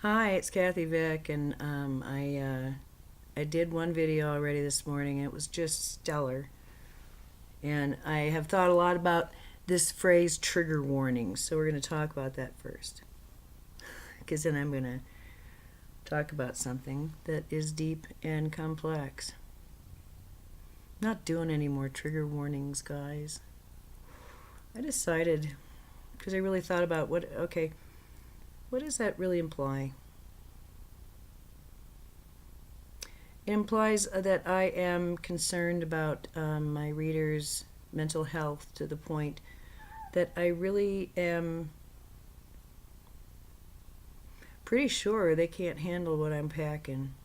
Hi, it's Kathy Vick, and I did one video already this morning. It was just stellar, and I have thought a lot about this phrase "trigger warnings." So we're going to talk about that first, because then I'm going to talk about something that is deep and complex. Not doing any more trigger warnings, guys. I decided because I really thought about what does that really imply? It implies that I am concerned about my readers' mental health to the point that I really am pretty sure they can't handle what I'm packing.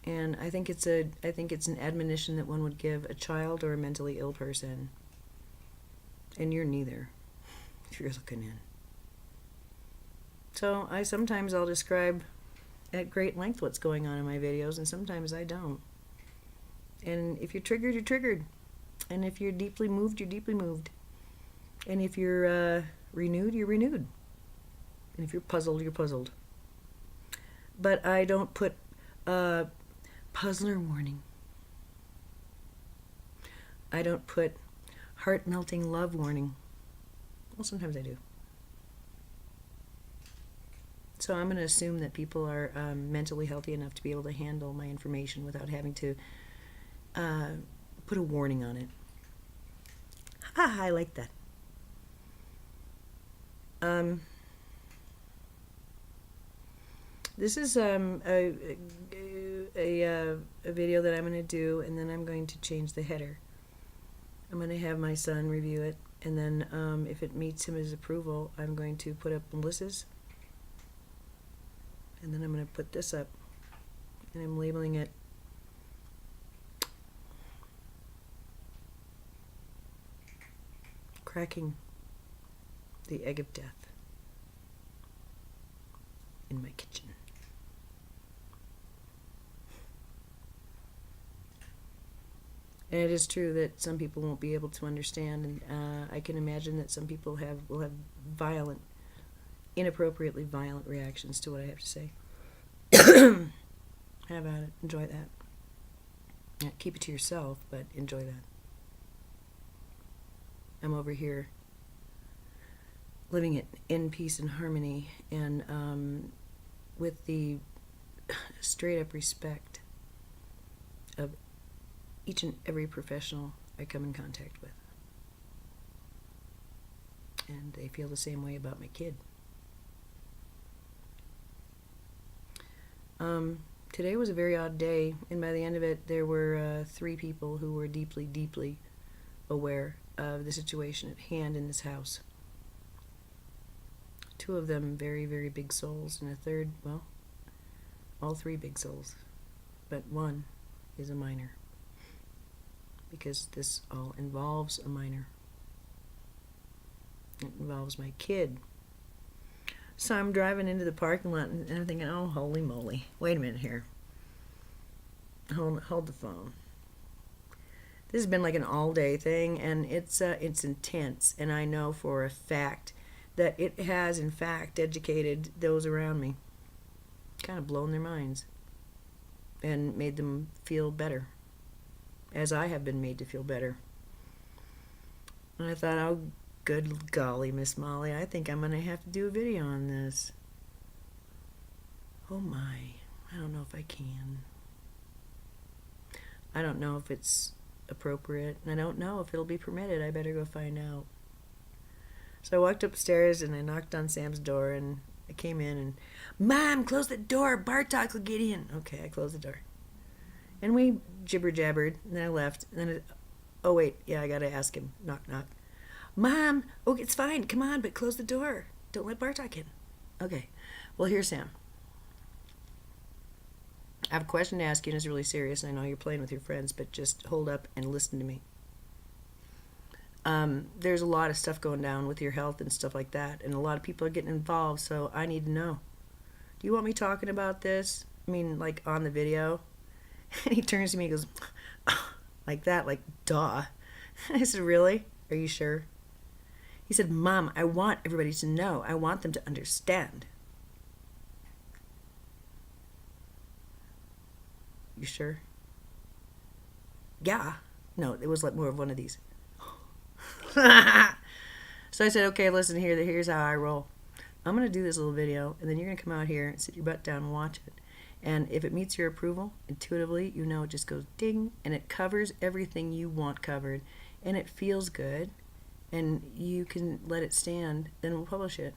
And I think it's an admonition that one would give a child or a mentally ill person. And you're neither, if you're looking in. So I'll describe at great length what's going on in my videos, and sometimes I don't. And if you're triggered, you're triggered. And if you're deeply moved, you're deeply moved. And if you're renewed, you're renewed. And if you're puzzled, you're puzzled. But I don't put puzzler warning. I don't put heart melting love warning. Well, sometimes I do. So I'm going to assume that people are mentally healthy enough to be able to handle my information without having to put a warning on it. I like that. This is a video that I'm going to do, and then I'm going to change the header. I'm going to have my son review it, and then if it meets his approval, I'm going to put up Melissa's, and then I'm going to put this up, and I'm labeling it Cracking the Egg of Death in my kitchen. And it is true that some people won't be able to understand, and I can imagine that some people will have violent, inappropriately violent reactions to what I have to say. Have at it. Enjoy that. Keep it to yourself, but enjoy that. I'm over here living it in peace and harmony, and with the straight up respect of each and every professional I come in contact with. And they feel the same way about my kid. Today was a very odd day, and by the end of it, there were 3 people who were deeply, deeply aware of the situation at hand in this house. 2 of them very, very big souls, and a third, well, all 3 big souls, but one is a minor, because this all involves a minor. It involves my kid. So I'm driving into the parking lot, and I'm thinking, oh, holy moly. Wait a minute here. Hold the phone. This has been like an all-day thing, and it's intense, and I know for a fact that it has, in fact, educated those around me. Kind of blown their minds and made them feel better, as I have been made to feel better. And I thought, oh, good golly, Miss Molly, I think I'm going to have to do a video on this. Oh my, I don't know if I can. I don't know if it's appropriate, and I don't know if it'll be permitted. I better go find out. So I walked upstairs, and I knocked on Sam's door, and I came in, and, Mom, close the door, Bartok will get in. Okay, I closed the door. And we jibber-jabbered, and then I left, and then, oh wait, yeah, I gotta ask him. Knock, knock. Mom, oh, it's fine, come on, but close the door. Don't let Bartok in. Okay, well, here's Sam. I have a question to ask you, and it's really serious, and I know you're playing with your friends, but just hold up and listen to me. There's a lot of stuff going down with your health and stuff like that, and a lot of people are getting involved, so I need to know. Do you want me talking about this? I mean, like, on the video? And he turns to me and goes, like that, like, duh. I said, really? Are you sure? He said, Mom, I want everybody to know. I want them to understand. You sure? Yeah. No, it was like more of one of these. So I said, okay, listen here. Here's how I roll. I'm going to do this little video, and then you're going to come out here and sit your butt down and watch it. And if it meets your approval, intuitively, you know it just goes ding, and it covers everything you want covered, and it feels good, and you can let it stand, then we'll publish it.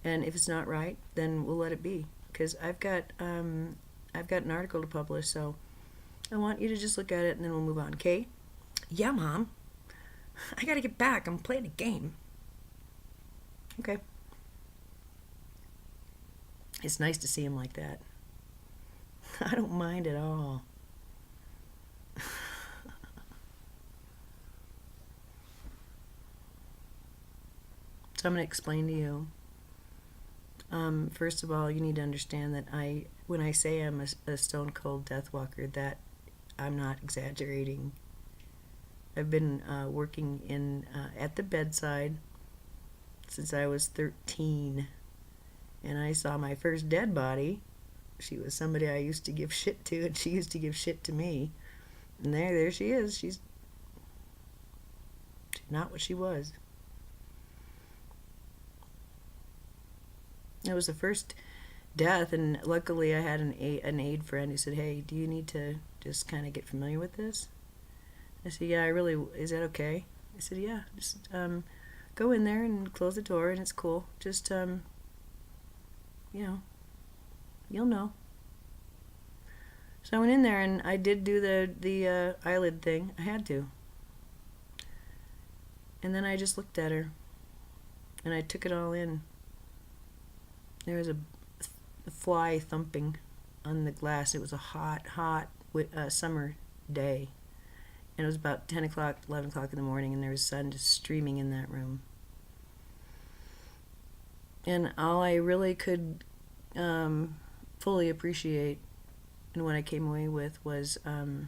And if it's not right, then we'll let it be. Because I've got an article to publish, so I want you to just look at it, and then we'll move on. Okay? Yeah, Mom. I got to get back. I'm playing a game. Okay. It's nice to see him like that. I don't mind at all. So I'm going to explain to you. First of all, you need to understand that when I say I'm a stone cold death walker, that I'm not exaggerating. I've been working at the bedside since I was 13, and I saw my first dead body. She was somebody I used to give shit to, and she used to give shit to me. And there she is. She's not what she was. It was the first death, and luckily I had an aide friend who said, hey, do you need to just kind of get familiar with this? I said, yeah, is that okay? I said, yeah, just go in there and close the door, and it's cool. Just, you'll know. So I went in there, and I did do the eyelid thing. I had to. And then I just looked at her, and I took it all in. There was a fly thumping on the glass. It was a hot summer day. And it was about 10 o'clock, 11 o'clock in the morning, and there was sun just streaming in that room. And all I really could fully appreciate and what I came away with was I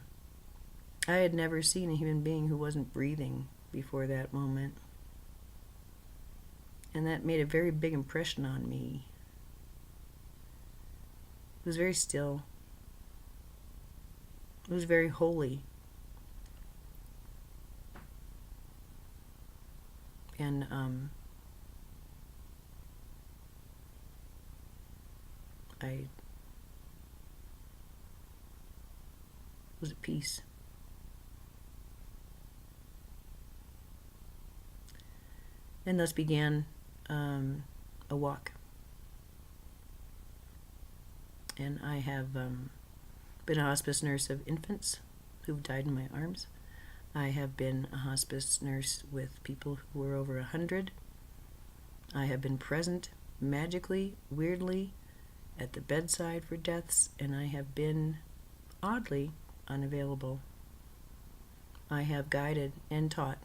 had never seen a human being who wasn't breathing before that moment. And that made a very big impression on me. It was very still. It was very holy. And I was at peace. And thus began a walk. And I have been a hospice nurse of infants who've died in my arms. I have been a hospice nurse with people who were over 100. I have been present magically, weirdly, at the bedside for deaths, and I have been, oddly, unavailable. I have guided and taught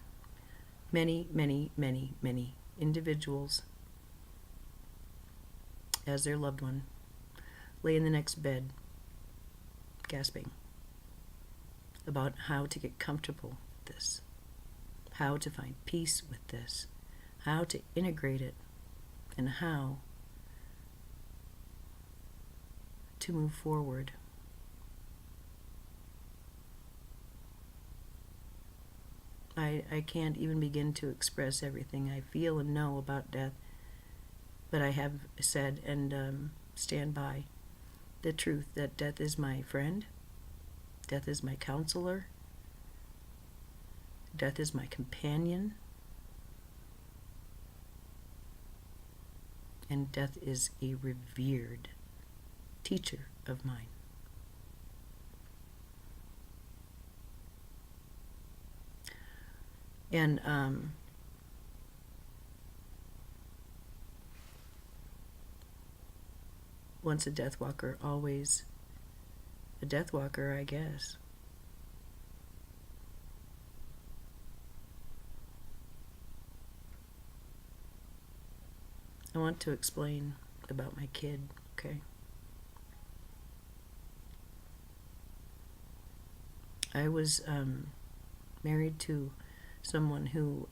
many, many, many, many individuals as their loved one lay in the next bed, gasping, about how to get comfortable with this, how to find peace with this, how to integrate it, and how to move forward. I can't even begin to express everything I feel and know about death, but I have said and stand by the truth that death is my friend, death is my counselor, death is my companion, and death is a revered teacher of mine. And once a death walker, always a death walker, I guess. I want to explain about my kid, okay? I was married to someone who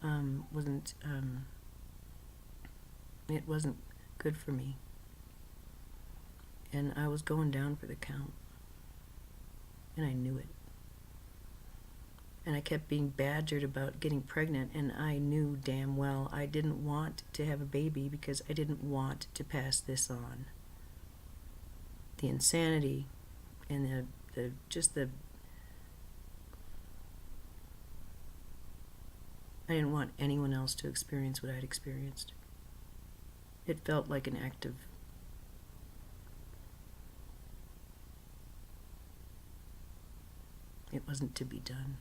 wasn't It wasn't good for me. And I was going down for the count. And I knew it. And I kept being badgered about getting pregnant, and I knew damn well I didn't want to have a baby because I didn't want to pass this on. The insanity and the I didn't want anyone else to experience what I'd experienced. It felt like an act of it wasn't to be done.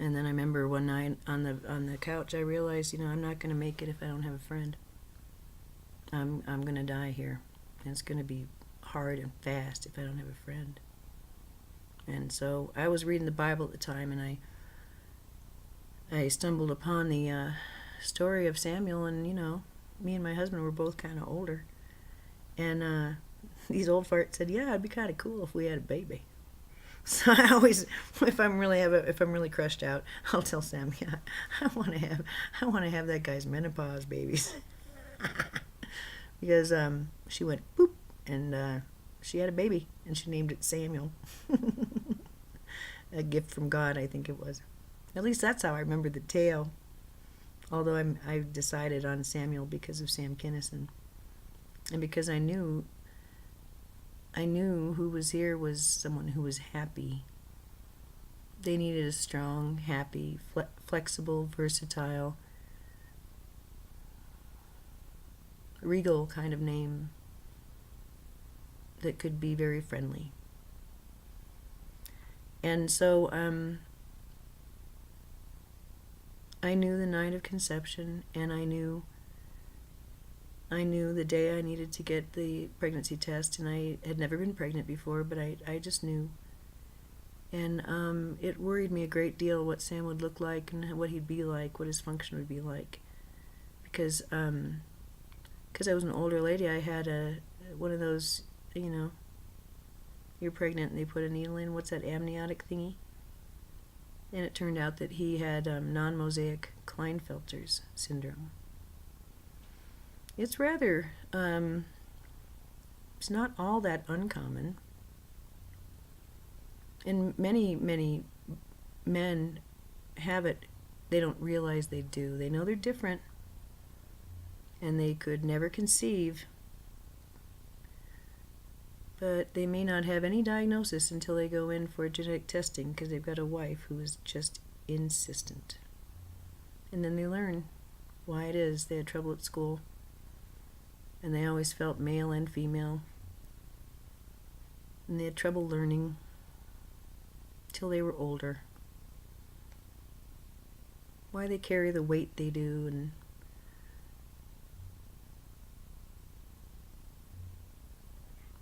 And then I remember one night on the couch, I realized, I'm not going to make it if I don't have a friend. I'm going to die here, and it's going to be hard and fast if I don't have a friend. And so I was reading the Bible at the time, and I stumbled upon the story of Samuel, and me and my husband were both kind of older, and these old farts said, "Yeah, it'd be kind of cool if we had a baby." So I always, if I'm really crushed out, I'll tell Sam, "Yeah, I want to have that guy's menopause babies," because she went boop, and she had a baby, and she named it Samuel. A gift from God, I think it was. At least that's how I remember the tale. Although I decided on Samuel because of Sam Kinison, and because I knew who was here was someone who was happy. They needed a strong, happy, flexible, versatile, regal kind of name that could be very friendly. And so I knew the night of conception, and I knew the day I needed to get the pregnancy test, and I had never been pregnant before, but I just knew. And it worried me a great deal what Sam would look like and what he'd be like, what his function would be like. Because I was an older lady, I had one of those, you're pregnant and they put a needle in, what's that amniotic thingy? And it turned out that he had non-mosaic Klinefelter's syndrome. It's rather, it's not all that uncommon. And many, many men have it. They don't realize they do. They know they're different, and they could never conceive, but they may not have any diagnosis until they go in for genetic testing because they've got a wife who is just insistent. And then they learn why it is they had trouble at school. And they always felt male and female. And they had trouble learning till they were older. Why they carry the weight they do,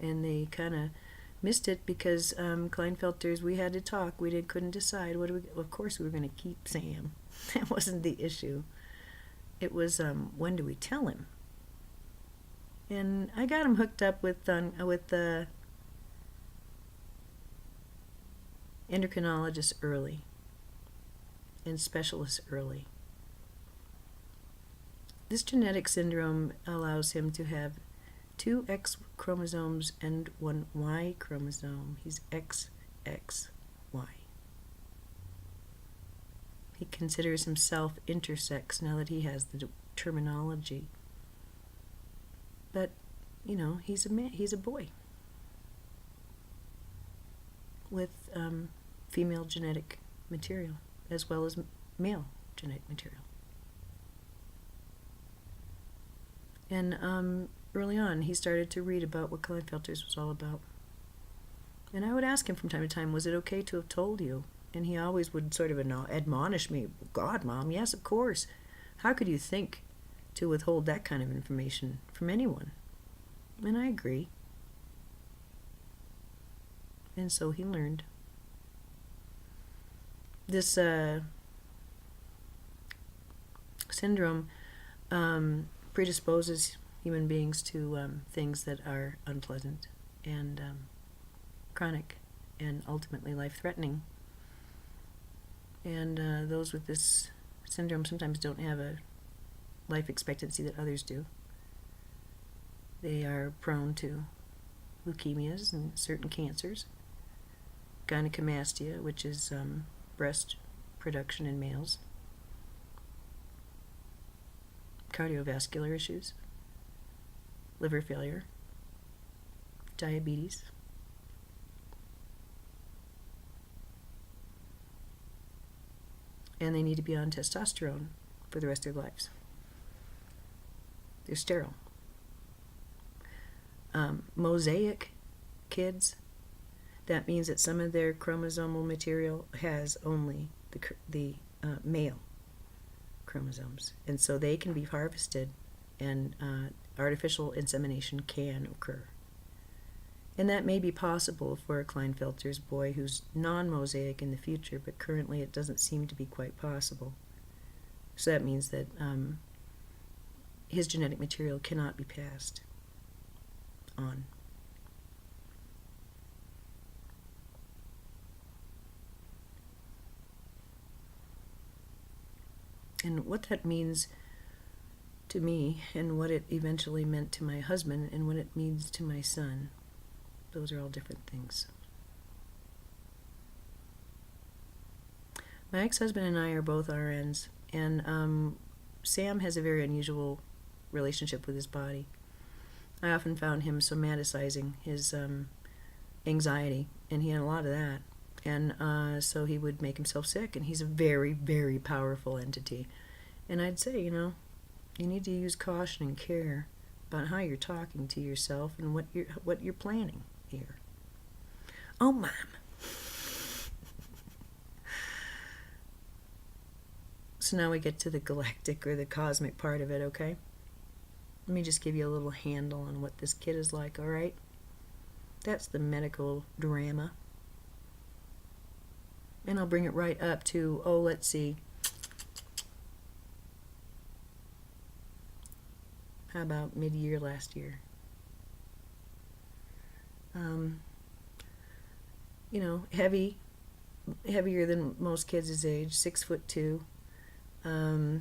and they kind of missed it because Klinefelters, we had to talk. We couldn't decide. Of course, we were going to keep Sam. That wasn't the issue. It was when do we tell him? And I got him hooked up with the endocrinologist early and specialists early. This genetic syndrome allows him to have 2 X chromosomes and 1 Y chromosome. He's XXY. He considers himself intersex now that he has the terminology. But, he's a man, he's a boy with female genetic material as well as male genetic material. And early on, he started to read about what Klinefelter's was all about. And I would ask him from time to time, was it okay to have told you? And he always would sort of admonish me, God, Mom, yes, of course. How could you think to withhold that kind of information from anyone? And I agree. And so he learned. This syndrome predisposes human beings to things that are unpleasant and chronic and ultimately life-threatening. And those with this syndrome sometimes don't have a life expectancy that others do. They are prone to leukemias and certain cancers, gynecomastia, which is breast production in males, cardiovascular issues, liver failure, diabetes, and they need to be on testosterone for the rest of their lives. They're sterile. Mosaic kids, that means that some of their chromosomal material has only the male chromosomes, and so they can be harvested, and artificial insemination can occur. And that may be possible for a Klinefelter's boy who's non-mosaic in the future, but currently it doesn't seem to be quite possible. So that means that his genetic material cannot be passed on. And what that means to me, and what it eventually meant to my husband, and what it means to my son, those are all different things. My ex-husband and I are both RNs, and Sam has a very unusual relationship with his body. I often found him somaticizing his anxiety, and he had a lot of that. And so he would make himself sick, and he's a very, very powerful entity. And I'd say, you need to use caution and care about how you're talking to yourself and what you're planning here. Oh, Mom. So now we get to the galactic or the cosmic part of it, okay? Let me just give you a little handle on what this kid is like, all right? That's the medical drama. And I'll bring it right up to, let's see. How about mid-year last year? Heavier than most kids his age, 6'2". A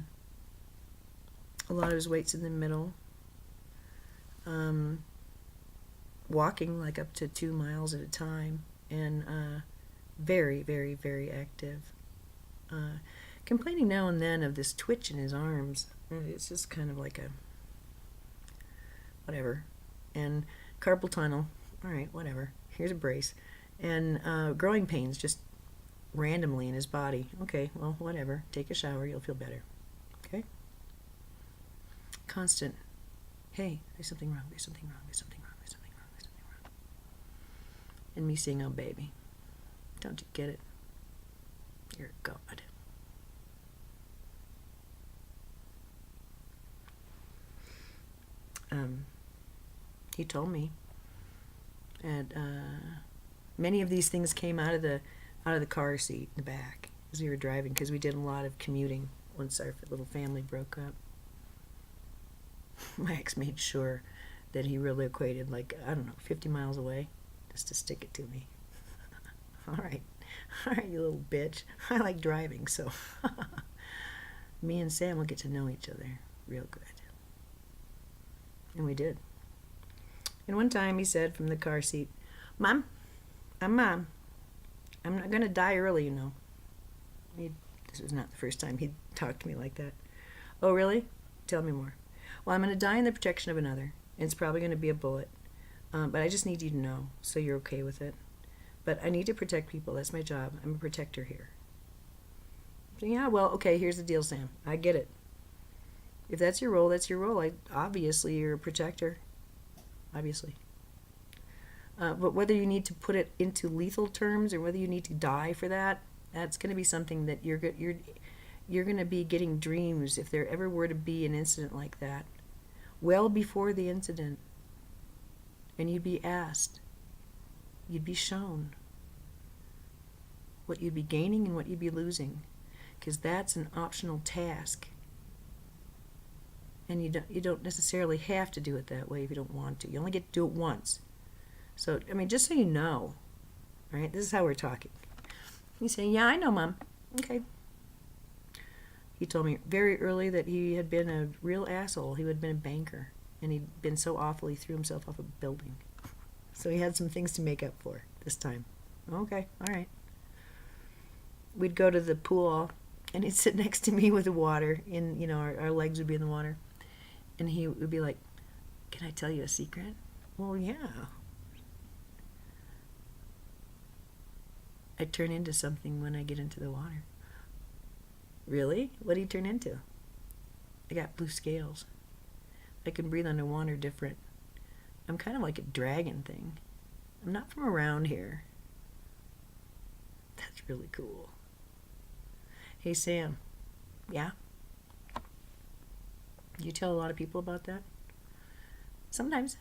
lot of his weight's in the middle. Walking like up to 2 miles at a time, and very, very, very active. Complaining now and then of this twitch in his arms. It's just kind of like a whatever. And carpal tunnel. All right, whatever. Here's a brace. And growing pains just randomly in his body. Okay, well, whatever. Take a shower. You'll feel better. Okay? Constant. Hey, there's something wrong. There's something wrong. There's something wrong. There's something wrong. There's something wrong. And me saying, oh, baby. Don't you get it? You're a god. He told me, and many of these things came out of the car seat in the back as we were driving, because we did a lot of commuting once our little family broke up. My ex made sure that he really equated, 50 miles away, just to stick it to me. All right, you little bitch. I like driving, so me and Sam will get to know each other real good. And we did. And one time he said from the car seat, Mom, I'm not going to die early, This was not the first time he'd talked to me like that. Oh, really? Tell me more. Well, I'm going to die in the protection of another, and it's probably going to be a bullet. But I just need you to know, so you're okay with it. But I need to protect people. That's my job. I'm a protector here. So, yeah, well, okay, here's the deal, Sam. I get it. If that's your role, that's your role. Obviously, you're a protector. Obviously. But whether you need to put it into lethal terms or whether you need to die for that, that's going to be something that you're going to be getting dreams if there ever were to be an incident like that. Well before the incident. And you'd be asked. You'd be shown what you'd be gaining and what you'd be losing. Because that's an optional task. And you don't necessarily have to do it that way if you don't want to. You only get to do it once. So, just so you know, right? This is how we're talking. You say, yeah, I know, Mom. Okay. He told me very early that he had been a real asshole. He had been a banker, and he'd been so awful he threw himself off a building. So he had some things to make up for this time. Okay, all right. We'd go to the pool, and he'd sit next to me with the water, and our legs would be in the water, and he would be like, "Can I tell you a secret?" Well, yeah. I turn into something when I get into the water. Really? What do you turn into? I got blue scales. I can breathe underwater different. I'm kind of like a dragon thing. I'm not from around here. That's really cool. Hey, Sam. Yeah? You tell a lot of people about that? Sometimes.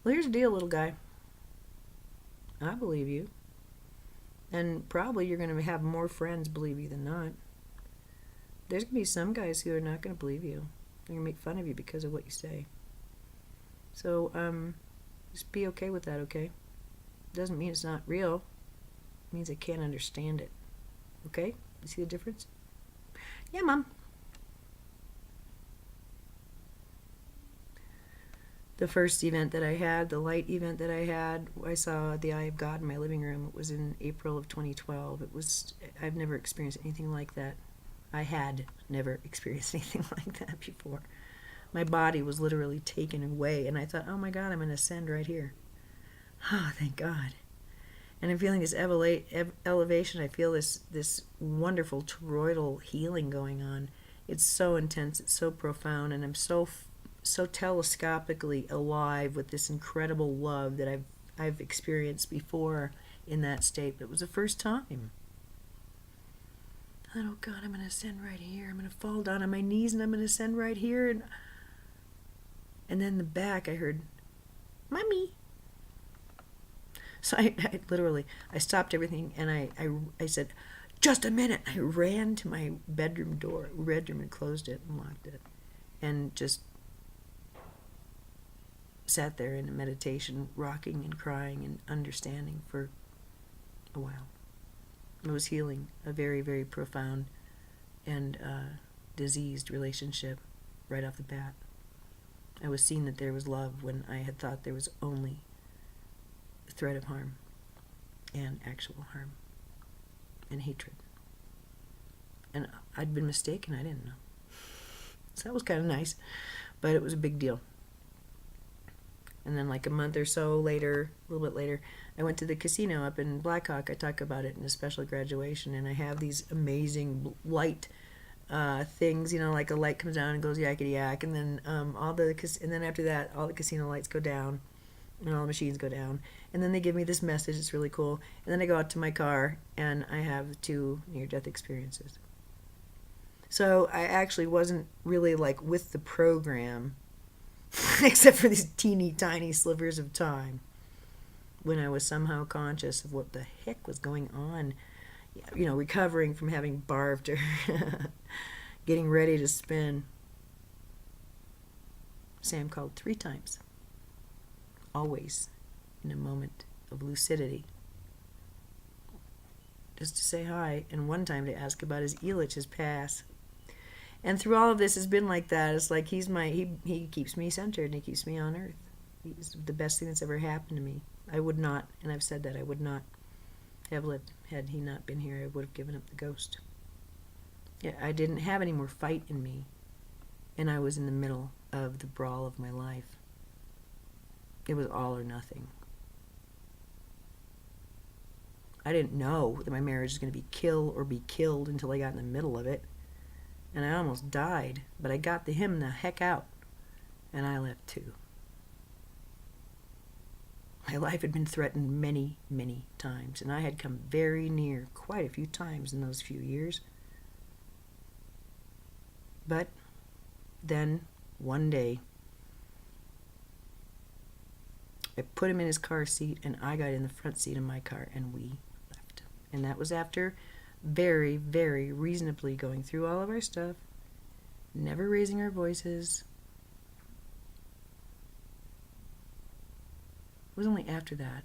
Well, here's the deal, little guy. I believe you. And probably you're going to have more friends believe you than not. There's going to be some guys who are not going to believe you. They're going to make fun of you because of what you say. So, just be okay with that, okay? Doesn't mean it's not real. It means I can't understand it. Okay? You see the difference? Yeah, Mom. The first event that I had, the light event that I had, I saw the Eye of God in my living room. It was in April of 2012. I've never experienced anything like that. I had never experienced anything like that before. My body was literally taken away, and I thought, oh my God, I'm going to ascend right here. Ah, oh, thank God. And I'm feeling this elevation. I feel this wonderful toroidal healing going on. It's so intense. It's so profound, and I'm so telescopically alive with this incredible love that I've experienced before in that state. But it was the first time. I thought, oh God, I'm going to ascend right here. I'm going to fall down on my knees, and I'm going to ascend right here. And then in the back, I heard, Mommy. So I literally stopped everything, and I said, just a minute. I ran to my bedroom and closed it and locked it, and just sat there in a meditation, rocking and crying and understanding for a while. I was healing a very, very profound and diseased relationship right off the bat. I was seeing that there was love when I had thought there was only the threat of harm and actual harm and hatred. And I'd been mistaken. I didn't know. So that was kind of nice, but it was a big deal. And then like a month or so later, a little bit later, I went to the casino up in Blackhawk. I talk about it in a special graduation, and I have these amazing light things, like a light comes down and goes yakety yak, and then and then after that, all the casino lights go down, and all the machines go down, and then they give me this message. It's really cool. And then I go out to my car, and I have 2 near-death experiences. So I actually wasn't really like with the program, except for these teeny tiny slivers of time when I was somehow conscious of what the heck was going on, recovering from having barfed or getting ready to spin. Sam called 3 times, always in a moment of lucidity, just to say hi, and one time to ask about his Elitch's pass. And through all of this, it's been like that. It's like he keeps me centered, and he keeps me on earth. He's the best thing that's ever happened to me. I would not, and I've said that, I would not have lived had he not been here. I would have given up the ghost. Yeah, I didn't have any more fight in me, and I was in the middle of the brawl of my life. It was all or nothing. I didn't know that my marriage was going to be kill or be killed until I got in the middle of it. And I almost died, but I got him the heck out, and I left too. My life had been threatened many, many times, and I had come very near quite a few times in those few years. But then, one day, I put him in his car seat, and I got in the front seat of my car, and we left. And that was after very, very reasonably going through all of our stuff, never raising our voices. It was only after that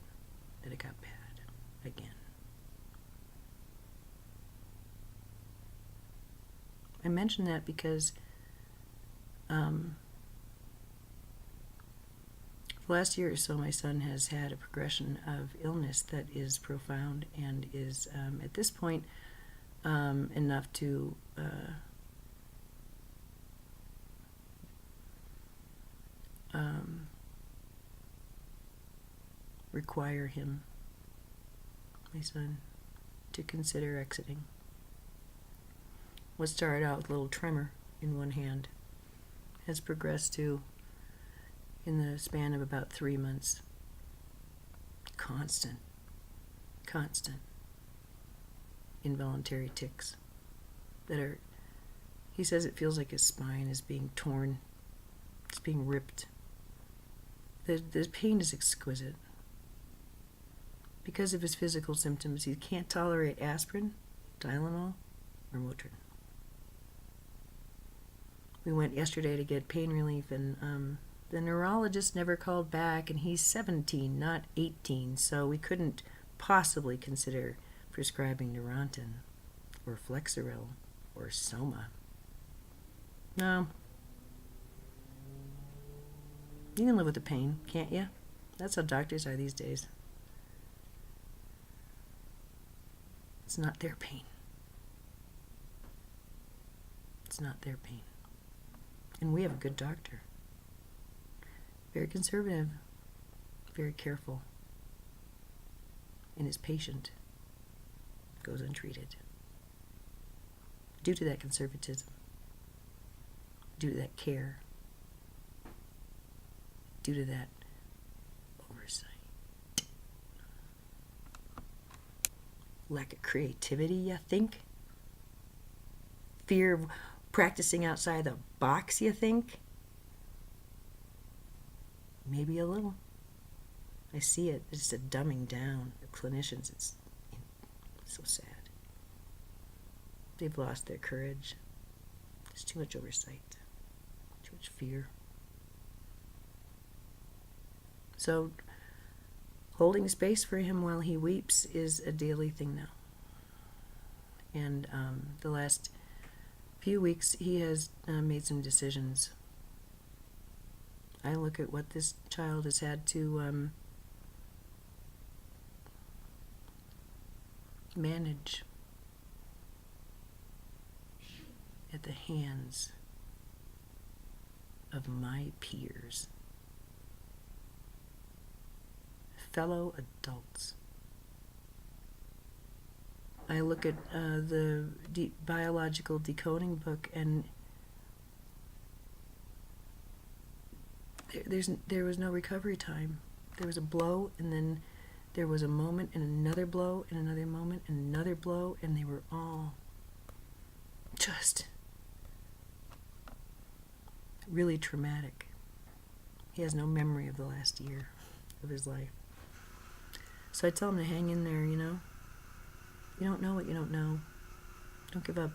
it got bad again. I mention that because the last year or so, my son has had a progression of illness that is profound and is, at this point, enough to require him, my son, to consider exiting. What started out with a little tremor in one hand has progressed to, in the span of about 3 months, constant involuntary tics that are, he says it feels like his spine is being torn, it's being ripped. The pain is exquisite. Because of his physical symptoms, he can't tolerate aspirin, Tylenol, or Motrin. We went yesterday to get pain relief, and the neurologist never called back, and he's 17, not 18, so we couldn't possibly consider prescribing Neurontin or Flexeril or Soma. No. You can live with the pain, can't you? That's how doctors are these days. It's not their pain. It's not their pain. And we have a good doctor. Very conservative, very careful. And his patient goes untreated. Due to that conservatism, due to that care, due to that oversight. Lack of creativity, you think? Fear of practicing outside the box, you think? Maybe a little. I see it. It's a dumbing down of clinicians. It's so sad. They've lost their courage. There's too much oversight, too much fear. So, holding space for him while he weeps is a daily thing now. And the last few weeks, he has made some decisions. I look at what this child has had to manage at the hands of my peers, fellow adults. I look at the biological decoding book, and there was no recovery time. There was a blow, and then there was a moment, and another blow, and another moment, and another blow, and they were all just really traumatic. He has no memory of the last year of his life. So I tell him to hang in there, you know. You don't know what you don't know. Don't give up.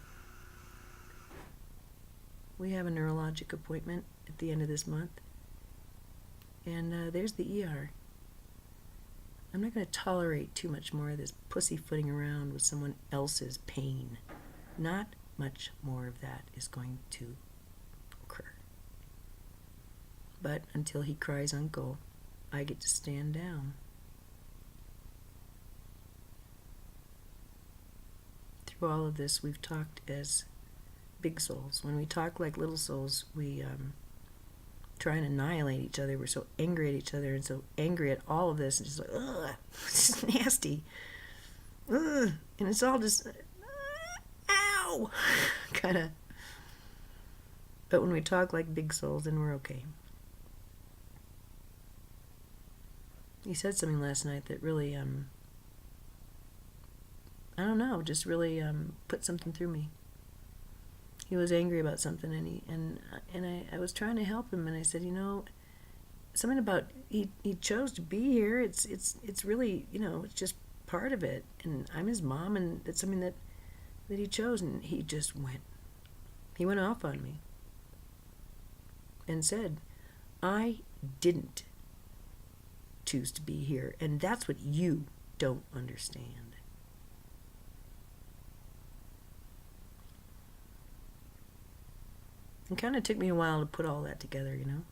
We have a neurologic appointment at the end of this month. And there's the ER. I'm not going to tolerate too much more of this pussyfooting around with someone else's pain. Not much more of that is going to occur. But until he cries uncle, I get to stand down. Through all of this, we've talked as big souls. When we talk like little souls, we try and annihilate each other. We're so angry at each other and so angry at all of this. And just like, ugh, it's nasty. Ugh. And it's all just, ow, kind of. But when we talk like big souls, then we're okay. He said something last night that really, I don't know, just really put something through me. He was angry about something, and I was trying to help him, and I said, you know, something about he chose to be here. It's really, you know, it's just part of it, and I'm his mom, and it's something that he chose, and he just went. He went off on me and said, I didn't choose to be here, and that's what you don't understand. It kind of took me a while to put all that together, you know?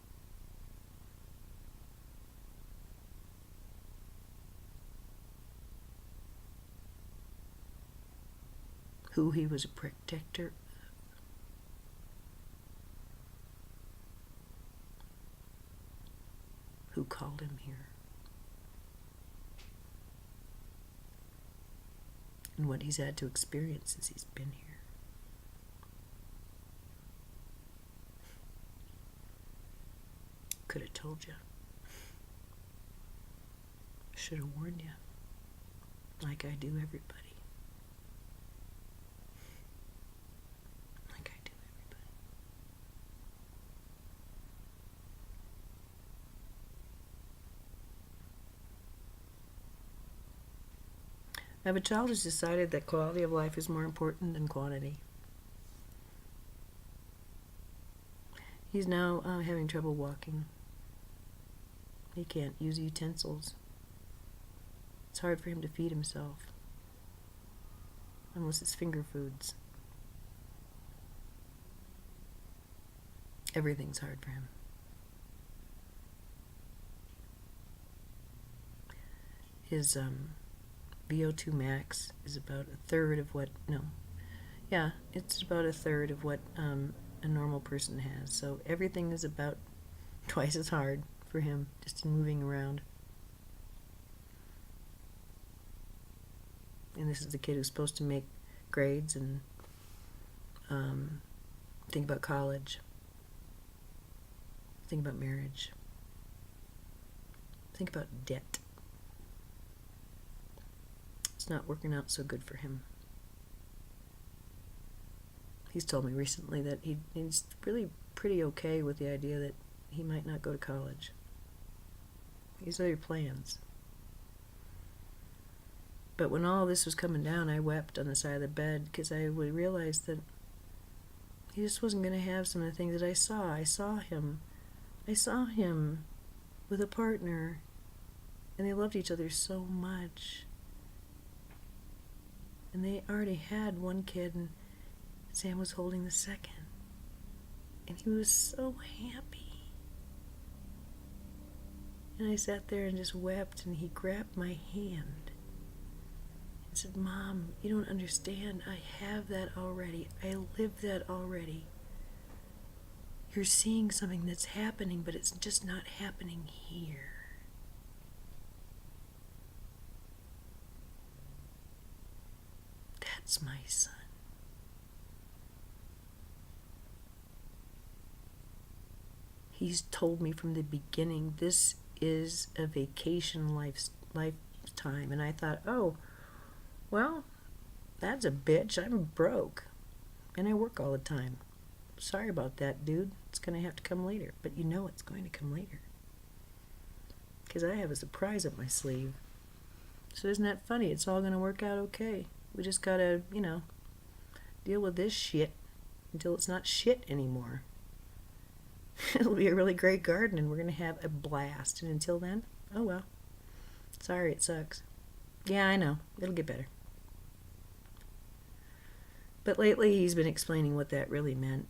Who he was a protector of. Who called him here. And what he's had to experience as he's been here. Could have told you. Should have warned you. Like I do everybody. Like I do everybody. Now, if a child has decided that quality of life is more important than quantity, he's now having trouble walking. He can't use utensils. It's hard for him to feed himself, unless it's finger foods. Everything's hard for him. His VO2 max is about a third of what, it's about a third of what a normal person has. So everything is about twice as hard for him just in moving around. And this is the kid who's supposed to make grades and think about college, think about marriage, think about debt. It's not working out so good for him. He's told me recently that he's really pretty okay with the idea that he might not go to college. These are your plans. But when all this was coming down, I wept on the side of the bed because I realized that he just wasn't going to have some of the things that I saw. I saw him with a partner, and they loved each other so much. And they already had one kid, and Sam was holding the second. And he was so happy. And I sat there and just wept, and he grabbed my hand and said, "Mom, you don't understand. I have that already. I live that already. You're seeing something that's happening, but it's just not happening here." That's my son. He's told me from the beginning, this is a vacation lifetime. And I thought, oh, well, that's a bitch. I'm broke. And I work all the time. Sorry about that, dude. It's going to have to come later. But you know it's going to come later. Because I have a surprise up my sleeve. So isn't that funny? It's all going to work out okay. We just got to, deal with this shit until it's not shit anymore. It'll be a really great garden and we're going to have a blast. And until then, oh well. Sorry, it sucks. Yeah, I know. It'll get better. But lately he's been explaining what that really meant.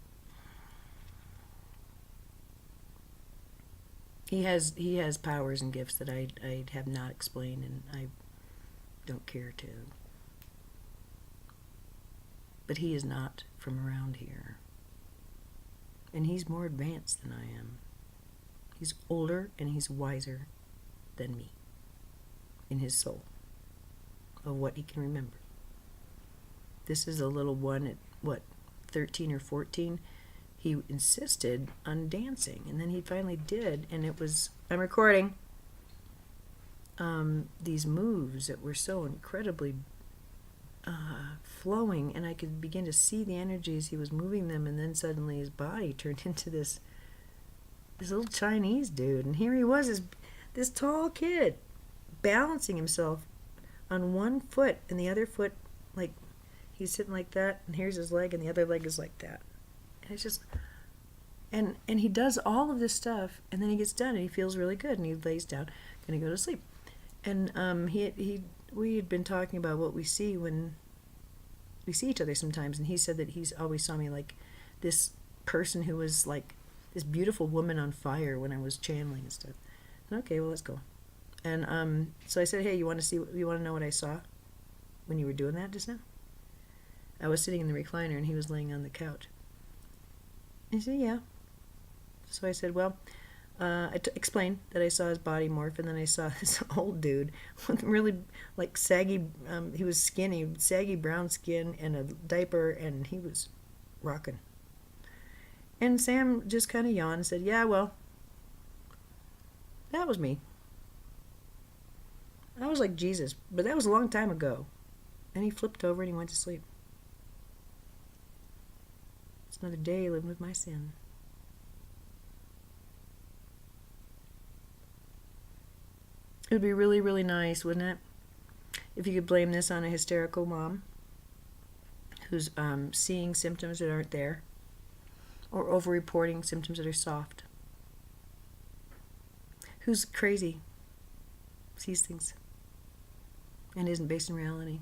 He has powers and gifts that I have not explained, and I don't care to. But he is not from around here. And he's more advanced than I am. He's older and he's wiser than me in his soul of what he can remember. This is a little one at, 13 or 14? He insisted on dancing, and then he finally did, and it was, I'm recording, these moves that were so incredibly flowing, and I could begin to see the energy as he was moving them, and then suddenly his body turned into this little Chinese dude, and here he was, this tall kid, balancing himself on one foot, and the other foot, like, he's sitting like that, and here's his leg, and the other leg is like that. And it's just, and he does all of this stuff, and then he gets done, and he feels really good, and he lays down, gonna go to sleep. And we had been talking about what we see when we see each other sometimes, and he said that he's always saw me like this person who was like this beautiful woman on fire when I was channeling and stuff. And okay, well, let's go. And so I said, hey, you want to know what I saw when you were doing that just now? I was sitting in the recliner and he was laying on the couch. He said, yeah. So I said, well, explained that I saw his body morph, and then I saw this old dude with really like saggy, he was skinny, saggy brown skin and a diaper, and he was rocking. And Sam just kind of yawned and said, yeah, well, that was me. I was like Jesus, but that was a long time ago. And he flipped over and he went to sleep. It's another day living with my sin. It would be really, really nice, wouldn't it, if you could blame this on a hysterical mom who's seeing symptoms that aren't there, or over-reporting symptoms that are soft, who's crazy, sees things, and isn't based in reality.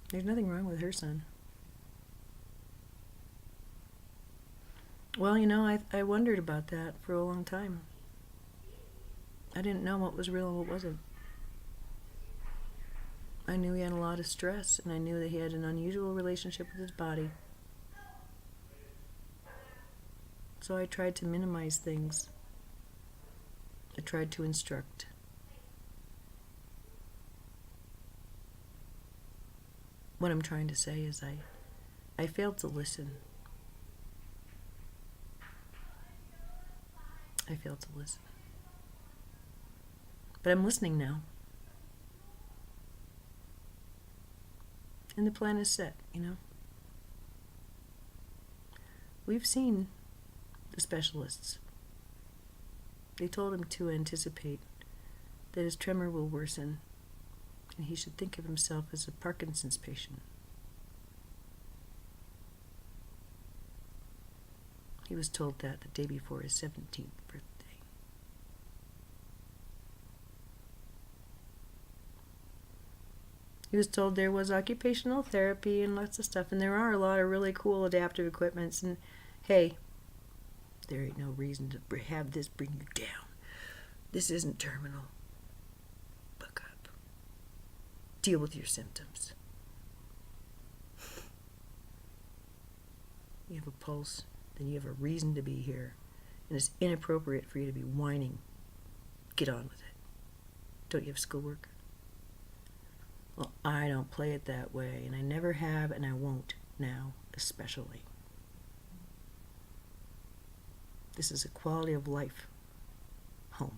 There's nothing wrong with her son. Well, you know, I wondered about that for a long time. I didn't know what was real and what wasn't. I knew he had a lot of stress, and I knew that he had an unusual relationship with his body. So I tried to minimize things. I tried to instruct. What I'm trying to say is I failed to listen. I failed to listen. But I'm listening now. And the plan is set, you know. We've seen the specialists. They told him to anticipate that his tremor will worsen, and he should think of himself as a Parkinson's patient. He was told that the day before his 17th birthday. He was told there was occupational therapy and lots of stuff, and there are a lot of really cool adaptive equipments, and hey, there ain't no reason to have this bring you down. This isn't terminal. Buck up. Deal with your symptoms. You have a pulse, then you have a reason to be here, and it's inappropriate for you to be whining. Get on with it. Don't you have schoolwork? Well, I don't play it that way, and I never have, and I won't now, especially. This is a quality of life home.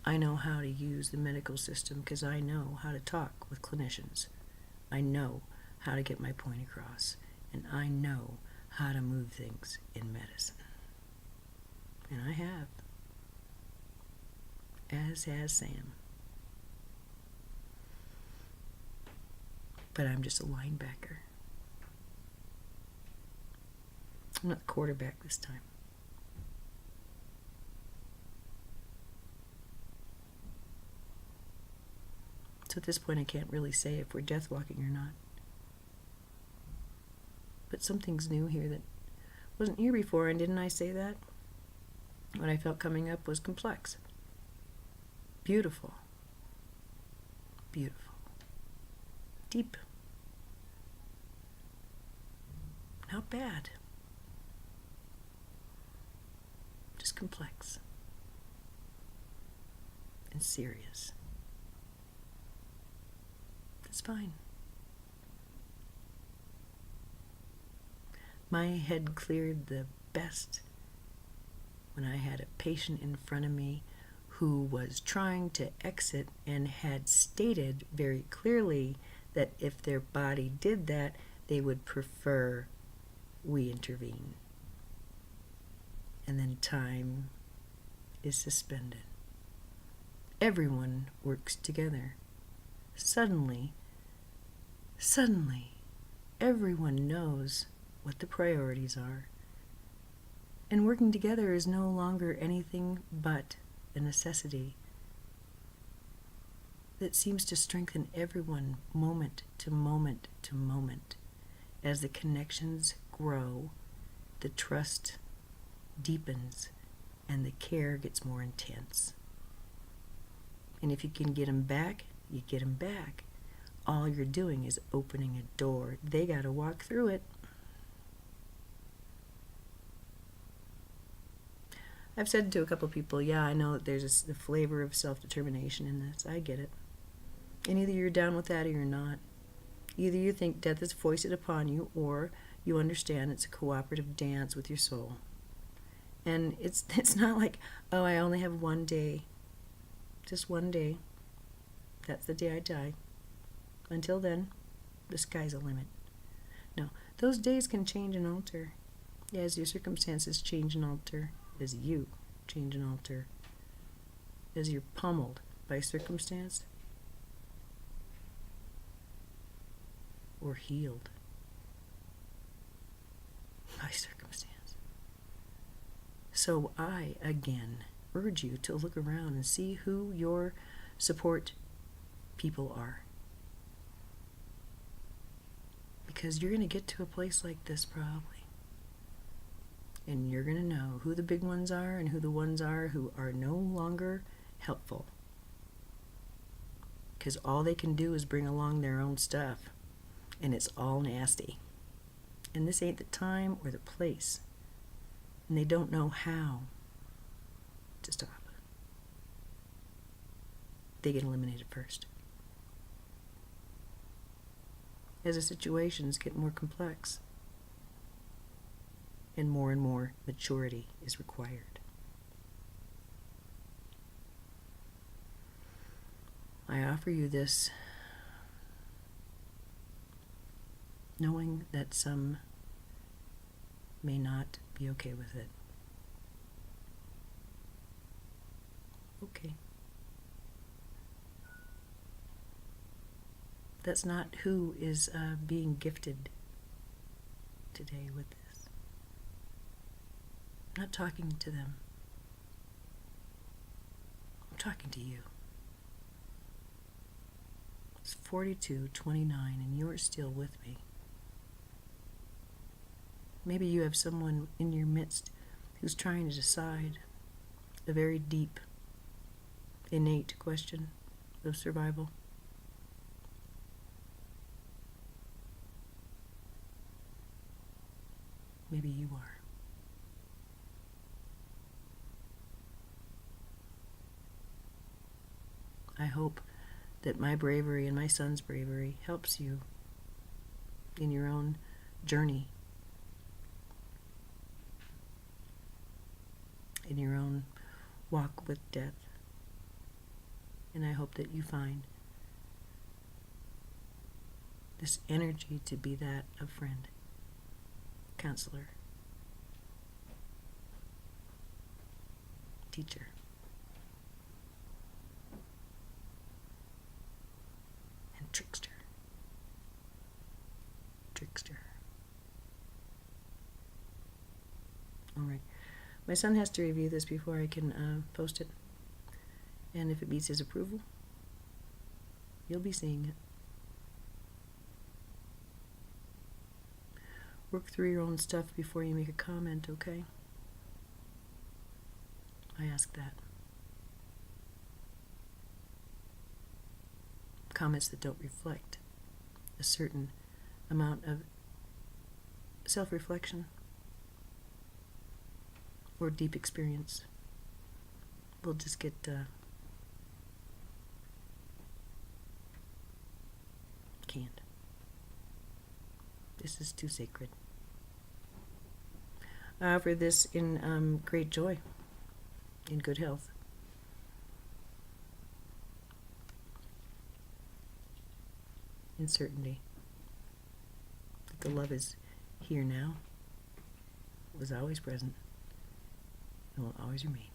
I know how to use the medical system because I know how to talk with clinicians. I know how to get my point across, and I know how to move things in medicine. And I have. As has Sam. But I'm just a linebacker. I'm not the quarterback this time. So at this point I can't really say if we're death walking or not. But something's new here that wasn't here before, and didn't I say that? What I felt coming up was complex. Beautiful. Beautiful. Deep. Not bad. Just complex. And serious. That's fine. My head cleared the best when I had a patient in front of me who was trying to exit and had stated very clearly that if their body did that, they would prefer we intervene. And then time is suspended. Everyone works together. Suddenly, everyone knows what the priorities are. And working together is no longer anything but a necessity. that seems to strengthen everyone moment to moment to moment. As the connections grow, the trust deepens, and the care gets more intense. And if you can get them back, you get them back. All you're doing is opening a door. They got to walk through it. I've said to a couple people, yeah, I know that there's the flavor of self-determination in this. I get it. And either you're down with that or you're not. Either you think death is foisted upon you, or you understand it's a cooperative dance with your soul. And it's not like, oh, I only have one day. Just one day. That's the day I die. Until then, the sky's a limit. No, those days can change and alter. As your circumstances change and alter, as you change and alter, as you're pummeled by circumstance or healed by circumstance. So I, again, urge you to look around and see who your support people are. Because you're going to get to a place like this probably. And you're going to know who the big ones are and who the ones are who are no longer helpful. Because all they can do is bring along their own stuff. And it's all nasty. And this ain't the time or the place. And they don't know how to stop. They get eliminated first. As the situations get more complex, and more maturity is required. I offer you this knowing that some may not be okay with it. Okay. That's not who is being gifted today with this. I'm not talking to them. I'm talking to you. It's 42:29 and you're still with me. Maybe you have someone in your midst who's trying to decide a very deep, innate question of survival. Maybe you are. I hope that my bravery and my son's bravery helps you in your own journey, in your own walk with death. And I hope that you find this energy to be that of friend, counselor, teacher, and trickster. All right. My son has to review this before I can post it. And if it meets his approval, you'll be seeing it. Work through your own stuff before you make a comment, okay? I ask that. Comments that don't reflect a certain amount of self-reflection or deep experience will just get canned. This is too sacred. I offer this in great joy, in good health. In certainty that the love is here now, was always present, and will always remain.